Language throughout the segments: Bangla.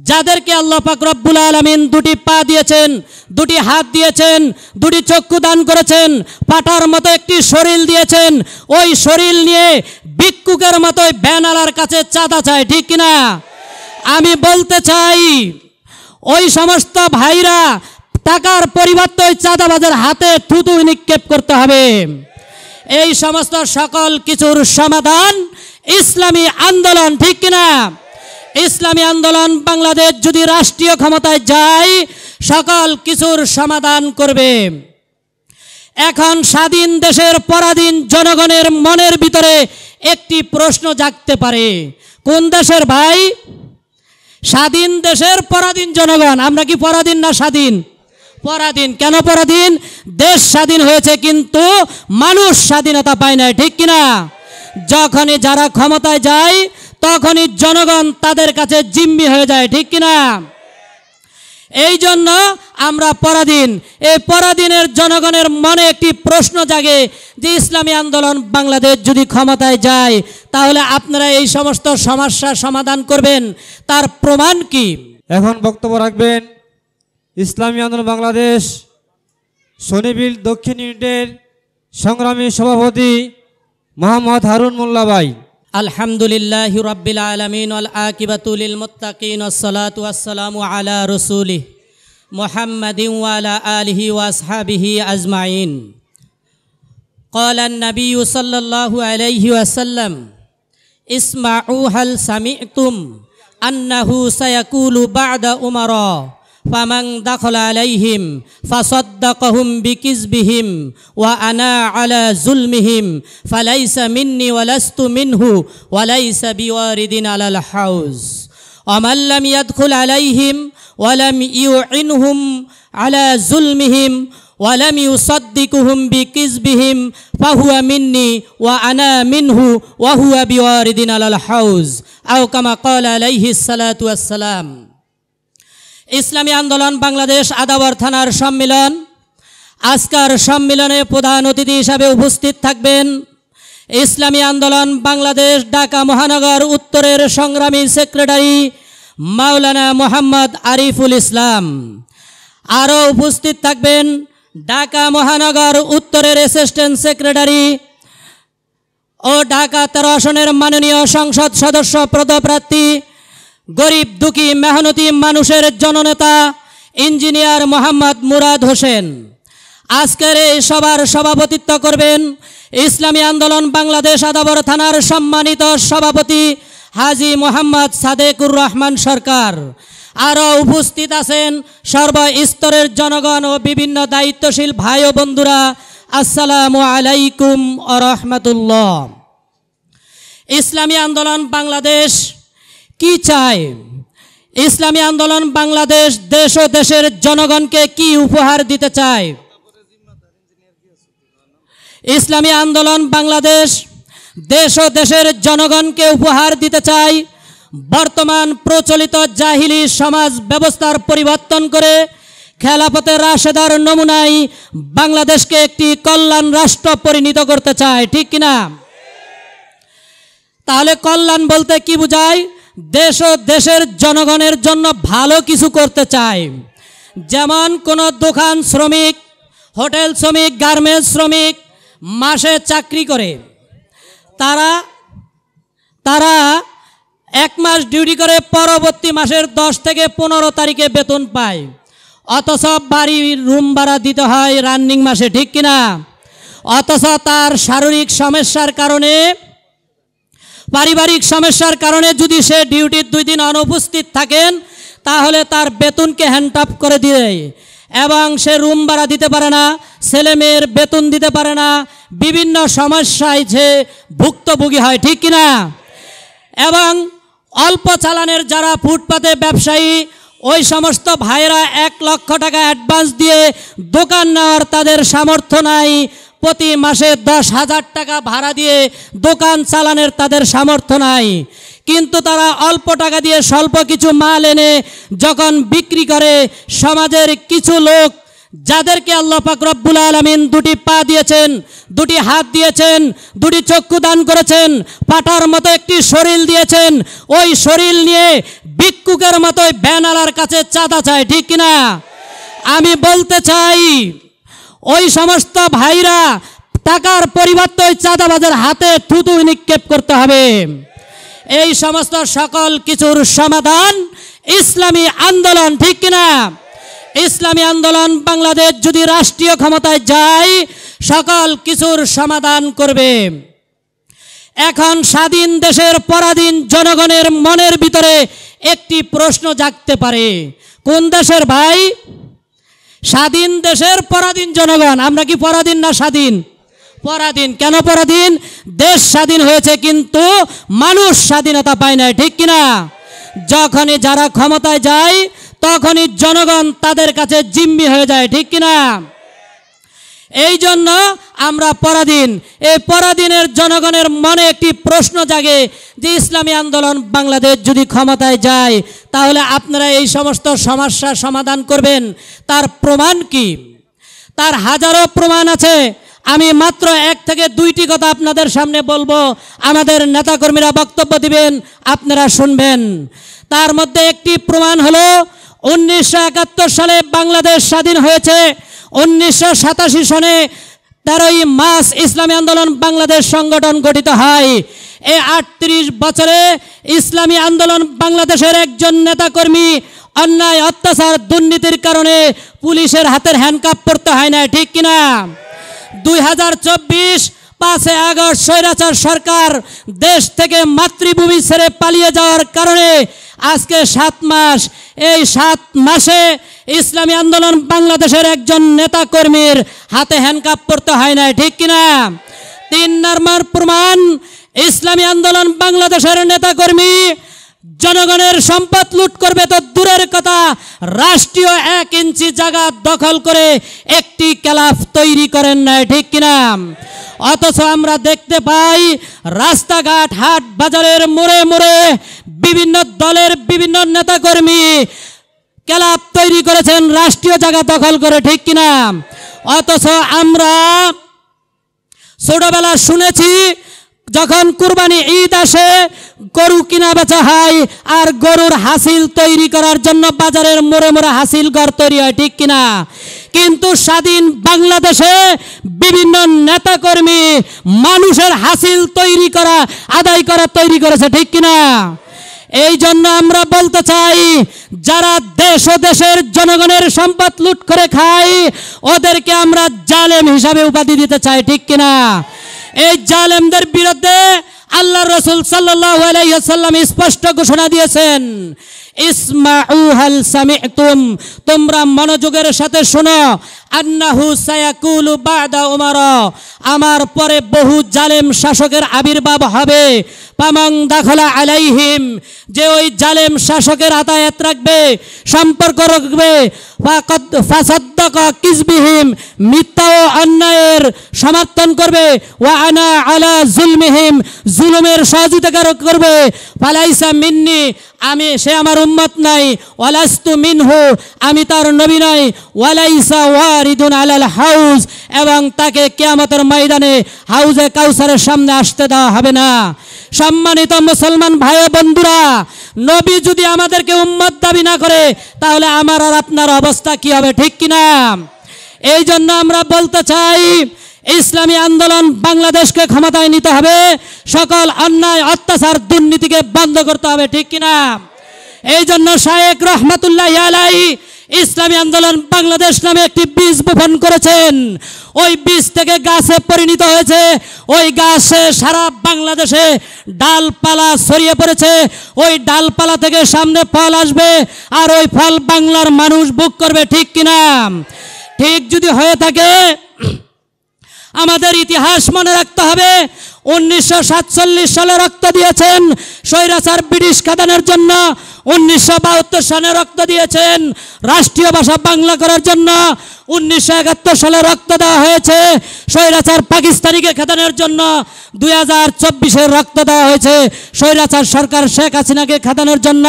যাদেরকে আল্লাহ পাক রব্বুল আলামিন দুটি পা দিয়েছেন, দুটি হাত দিয়েছেন, দুটি চক্ষু দান করেছেন, পাটার মতো একটি শরীর দিয়েছেন, ওই শরীর নিয়ে ভিক্ষুকের মতোই ব্যানালার কাছে চাঁদা চায়, ঠিক কিনা? আমি বলতে চাই ওই সমস্ত ভাইরা টাকার পরিবর্তে ওই চাঁদাবাজের হাতে থুতু নিক্ষেপ করতে হবে। এই সমস্ত সকল কিছুর সমাধান ইসলামী আন্দোলন, ঠিক কিনা? ইসলামী আন্দোলন বাংলাদেশ যদি রাষ্ট্রীয় ক্ষমতায় যায় সকল কিছুর সমাধান করবে। এখন স্বাধীন দেশের পরাধীন জনগণের মনের ভিতরে একটি প্রশ্ন জাগতে পারে, কোন দেশের ভাই? স্বাধীন দেশের পরাধীন জনগণ। আমরা কি পরাধীন না স্বাধীন? পরাধীন। কেন পরাধীন? দেশ স্বাধীন হয়েছে কিন্তু মানুষ স্বাধীনতা পায় না, ঠিক কিনা? যখনই যারা ক্ষমতায় যায় তখনই জনগণ তাদের কাছে জিম্মি হয়ে যায়, ঠিক কিনা? এই জন্য আমরা পরাধীন। এই পরাধীনের জনগণের মনে একটি প্রশ্ন জাগে যে ইসলামী আন্দোলন বাংলাদেশ যদি ক্ষমতায় যায় তাহলে আপনারা এই সমস্ত সমস্যার সমাধান করবেন, তার প্রমাণ কি? এখন বক্তব্য রাখবেন ইসলামী আন্দোলন বাংলাদেশ শনিবিল দক্ষিণ ইউনিটের সংগ্রামী সভাপতি মোহাম্মদ হারুন মোল্লা ভাই। আলহামদুলিল্লাহি রাব্বিল আলামিন ওয়াল আকিবাতু লিল মুত্তাকিন ওয়াসসালাতু ওয়াসসালামু আলা রাসূলিহি মুহাম্মাদিন ওয়া আলা আলিহি ওয়া আসহাবিহি আজমাইন। ক্বালা আন-নাবিয়্যু সাল্লাল্লাহু আলাইহি ওয়াসাল্লাম ইসমাউ হাল সামি'তুম আন্নাহু সায়াকুলু বা'দা উমারা ফামান দাখালা আলাইহিম ফাসাদ্দাকাহুম বিকিযবিহিম ওয়া আনা আলা যুলমিহিম ফালাইসা মিন্নি ওয়া লাস্তু মিনহু ওয়া লাইসা বিওয়ারিদিন আলাল হাউজ ওয়া মান লাম ইয়াদখুল আলাইহিম ওয়া লাম ইউইনহুম আলা যুলমিহিম ওয়া লাম ইউসাদ্দিকুহুম বিকিযবিহিম ফাহুয়া মিন্নি ওয়া আনা মিনহু ওয়া হুয়া বিওয়ারিদিন আলাল হাউজ আও কামা ক্বালা আলাইহিস সালাতু ওয়াস সালাম। ইসলামী আন্দোলন বাংলাদেশ আদাবর থানার সম্মেলন। আজকের সম্মেলনে প্রধান অতিথি হিসাবে উপস্থিত থাকবেন ইসলামী আন্দোলন বাংলাদেশ ঢাকা মহানগর উত্তরের সংগ্রামী সেক্রেটারি মাওলানা মোহাম্মদ আরিফুল ইসলাম। আরও উপস্থিত থাকবেন ঢাকা মহানগর উত্তরের অ্যাসিস্ট্যান্ট সেক্রেটারি ও ঢাকা 13 আসনের মাননীয় সংসদ সদস্য পদপ্রার্থী গরিব দুঃখী মেহনতি মানুষের জননেতা ইঞ্জিনিয়ার মোহাম্মদ মুরাদ হোসেন। আজকের এই সভার সভাপতিত্ব করবেন ইসলামী আন্দোলন বাংলাদেশ আদাবর থানার সম্মানিত সভাপতি হাজী মোহাম্মদ সাদেকুর রহমান সরকার। আরও উপস্থিত আছেন সর্বস্তরের জনগণ ও বিভিন্ন দায়িত্বশীল ভাই ও বন্ধুরা। আসসালামু আলাইকুম ওয়া রাহমাতুল্লাহ। ইসলামী আন্দোলন বাংলাদেশ কি চায়? ইসলামী আন্দোলন বাংলাদেশ দেশ ও দেশের জনগণকে কি উপহার দিতে চায়? ইসলামী আন্দোলন বাংলাদেশ দেশ ও দেশের জনগণকে উপহার দিতে চায় বর্তমান প্রচলিত জাহিলি সমাজ ব্যবস্থার পরিবর্তন করে খেলাফতে রাশেদার নমুনায় বাংলাদেশকে একটি কল্যাণ রাষ্ট্র পরিণত করতে চায়, ঠিক কিনা? তাহলে কল্যাণ বলতে কি বোঝায়? দেশ ও দেশের জনগণের জন্য ভালো কিছু করতে চায়। যেমন কোনো দোকান শ্রমিক, হোটেল শ্রমিক, গার্মেন্টস শ্রমিক মাসে চাকরি করে, তারা 1 মাস ডিউটি করে পরবর্তী মাসের 10 থেকে 15 তারিখে বেতন পায়, অথচ বাড়ির রুম ভাড়া দিতে হয় রানিং মাসে, ঠিক কিনা? অথচ তার শারীরিক সমস্যার কারণে, পারিবারিক সমস্যার কারণে যদি সে ডিউটির 2 দিন অনুপস্থিত থাকেন তাহলে তার বেতনকে হ্যান্ড আপ করে দিয়ে এবং সে রুম ভাড়া দিতে পারে না, ছেলে মেয়ের বেতন দিতে পারে না, বিভিন্ন সমস্যায় যে ভুক্তভোগী হয়, ঠিক কিনা? এবং অল্প চালানের যারা ফুটপাতে ব্যবসায়ী ওই সমস্ত ভাইরা 1 লক্ষ টাকা অ্যাডভান্স দিয়ে দোকান নেওয়ার তাদের সামর্থ্য নাই, প্রতি মাসে 10,000 টাকা ভাড়া দিয়ে দোকান চালানোর তাদের সামর্থ্য নাই, কিন্তু তারা অল্প টাকা দিয়ে স্বল্প কিছু মাল এনে যখন বিক্রি করে সমাজের কিছু লোক যাদেরকে আল্লাহ পাক রব্বুল আলামিন দুটি পা দিয়েছেন, দুটি হাত দিয়েছেন, দুটি চক্ষু দান করেছেন, পাটার মতো একটি শরীর দিয়েছেন, ওই শরীর নিয়ে ভিক্ষুকের মতোই ব্যানালার কাছে চাঁদা চায়, ঠিক কিনা? আমি বলতে চাই ওই সমস্ত ভাইরা টাকার পরিবর্তে ওই চাঁদাবাজের হাতে থুতু নিক্ষেপ করতে হবে। এই সমস্ত সকল কিছুর সমাধান ইসলামী আন্দোলন, ঠিক কিনা? ইসলামী আন্দোলন বাংলাদেশ যদি রাষ্ট্রীয় ক্ষমতায় যায় সকল কিছুর সমাধান করবে। এখন স্বাধীন দেশের পরাধীন জনগণের মনের ভিতরে একটি প্রশ্ন জাগতে পারে, কোন দেশের ভাই? স্বাধীন দেশের পরাধীন জনগণ। আমরা কি পরাধীন না স্বাধীন? পরাধীন। কেন পরাধীন? দেশ স্বাধীন হয়েছে কিন্তু মানুষ স্বাধীনতা পায় না, ঠিক কিনা? যখনই যারা ক্ষমতায় যায় তখনই জনগণ তাদের কাছে জিম্মি হয়ে যায়, ঠিক কিনা? এই জন্য আমরা পরাধীন। এই পরাধীনের জনগণের মনে একটি প্রশ্ন জাগে যে ইসলামী আন্দোলন বাংলাদেশ যদি ক্ষমতায় যায় তাহলে আপনারা এই সমস্ত সমস্যার সমাধান করবেন। তার প্রমাণ কি? তার হাজারো প্রমাণ আছে। আমি মাত্র 1 থেকে 2টি কথা আপনাদের সামনে বলবো, আমাদের নেতাকর্মীরা বক্তব্য দিবেন, আপনারা শুনবেন। তার মধ্যে একটি প্রমাণ হলো 1971 সালে বাংলাদেশ স্বাধীন হয়েছে। 1987 সনে 13ই মার্চ ইসলামী আন্দোলন বাংলাদেশ সংগঠন গঠিত হয়। এই 38 বছরে ইসলামী আন্দোলন বাংলাদেশের একজন নেতাকর্মী অন্যায় অত্যাচার দুর্নীতির কারণে পুলিশের হাতের হ্যান্ডকাপ পড়তে হয় না, ঠিক কিনা? 2024 5 আগস্ট স্বৈরাচার সরকার দেশ থেকে মাতৃভূমি ছেড়ে পালিয়ে যাওয়ার কারণে আজকে 7 মাস, এই 7 মাসে ইসলামী আন্দোলন বাংলাদেশের একজন নেতাকর্মীর হাতে হ্যান্ডকাপ পড়তে হয় না, ঠিক কিনা? 3 নম্বর প্রমাণ, ইসলামী আন্দোলন বাংলাদেশের নেতাকর্মী জনগণের সম্পদ লুট করবে তো দূরের কথা, রাষ্ট্রীয় 1 ইঞ্চি জায়গা দখল করে একটি ক্লাব তৈরি করেন না, ঠিক কিনা? অথচ আমরা দেখতে পাই রাস্তাঘাট, হাট বাজারের মোড়ে মোড়ে বিভিন্ন দলের বিভিন্ন নেতাকর্মী ক্লাব তৈরি করেছেন রাষ্ট্রীয় জায়গা দখল করে, ঠিক কিনা? অথচ আমরা ছোটবেলা শুনেছি যখন কুরবানি ঈদ আসে গরু কিনা বেচা হয় আর গরুর হাসিল তৈরি করার জন্য বাজারের মোড়ে মোড়ে হাসিল ঘর তৈরি হয়, ঠিক কিনা? কিন্তু স্বাধীন বাংলাদেশে বিভিন্ন নেতাকর্মী মানুষের হাসিল তৈরি করা, আদায় করা তৈরি করেছে, ঠিক কিনা? এই জন্য আমরা বলতে চাই যারা দেশ ও দেশের জনগণের সম্পদ লুট করে খায় ওদেরকে আমরা জালেম হিসাবে উপাধি দিতে চাই, ঠিক কিনা? এই জালেমদের বিরুদ্ধে আল্লাহ রাসূল সাল্লাল্লাহু আলাইহি ওয়াসাল্লাম স্পষ্ট ঘোষণা দিয়েছেন, ইসমাউ হাল সামি'তুম, তোমরা মনোযোগের সাথে শোনো, আন্নাহু সায়াকুলু বা'দা উমারা, আমার পরে বহু জালেম শাসকের আবির্ভাব হবে। পামাং দাখলা আলাইহিম, যে ওই জালেম শাসকের আতায়াত রাখবে, সম্পর্ক রাখবে, ফাসাদ্দাকা কিজবিহিম, মিথ্যা ও অন্যায়ের সমর্থন করবে, ওয়া আনা আলা জুলমিহিম, জুলুমের সহযোগিতা করবে, ফালাইসা মিন্নি, আমি সে আমার উম্মত নাই, ওয়ালাস্তু মিনহু, আমি তার নবী নাই, ওয়ালাইসা ওয়ারিদুন আলাল হাউজ, এবং তাকে কিয়ামতের ময়দানে হাউজে কাউসারের সামনে আসতে দেওয়া হবে না। সম্মানিত মুসলমান ভাই ও বন্ধুরা, নবী যদি আমাদেরকে উম্মত দাবি না করে তাহলে আমার আর আপনার অবস্থা কি হবে, ঠিক কিনা? এই জন্য আমরা বলতে চাই ইসলামী আন্দোলন বাংলাদেশকে ক্ষমতায় নিতে হবে, সকল অন্যায় অত্যাচার দুর্নীতিকে বন্ধ করতে হবে, ঠিক কিনা? এই জন্য শায়েখ রহমাতুল্লাহি আলাইহি ইসলামী আন্দোলন বাংলাদেশ নামে একটি বীজ বপন করেছেন। ওই বীজ থেকে গাছে পরিণত হয়েছে, ওই গাছে সারা বাংলাদেশে ডালপালা ছড়িয়ে পড়েছে, ওই ডালপালা থেকে সামনে ফল আসবে আর ওই ফল বাংলার মানুষ ভোগ করবে, ঠিক কিনা? ঠিক যদি হয়ে থাকে আমাদের ইতিহাস মনে রাখতে হবে। 1947 সালে রক্ত দিয়েছেন স্বৈরাচার ব্রিটিশ খাদানের জন্য, 1972 সালে রক্ত দিয়েছেন রাষ্ট্রীয় ভাষা বাংলা করার জন্য, 1971 সালে রক্ত দেওয়া হয়েছে স্বৈরাচার পাকিস্তানিকে খেদানোর জন্য, 2024-এ রক্ত দেওয়া হয়েছে স্বৈরাচার সরকার শেখ হাসিনাকে খেদানোর জন্য।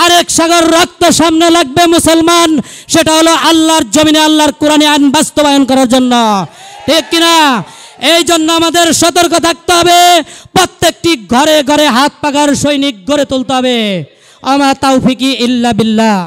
আরেক সাগর রক্ত সামনে লাগবে মুসলমান, সেটা হলো আল্লাহর জমিনে আল্লাহর কোরআনে আইন বাস্তবায়ন করার জন্য, ঠিক কিনা? এই জন্য আমাদের সতর্ক থাকতে হবে, প্রত্যেকটি ঘরে ঘরে হাত পাকার সৈনিক গড়ে তুলতে হবে। আমা তাওফিকি ইল্লা বিল্লাহ।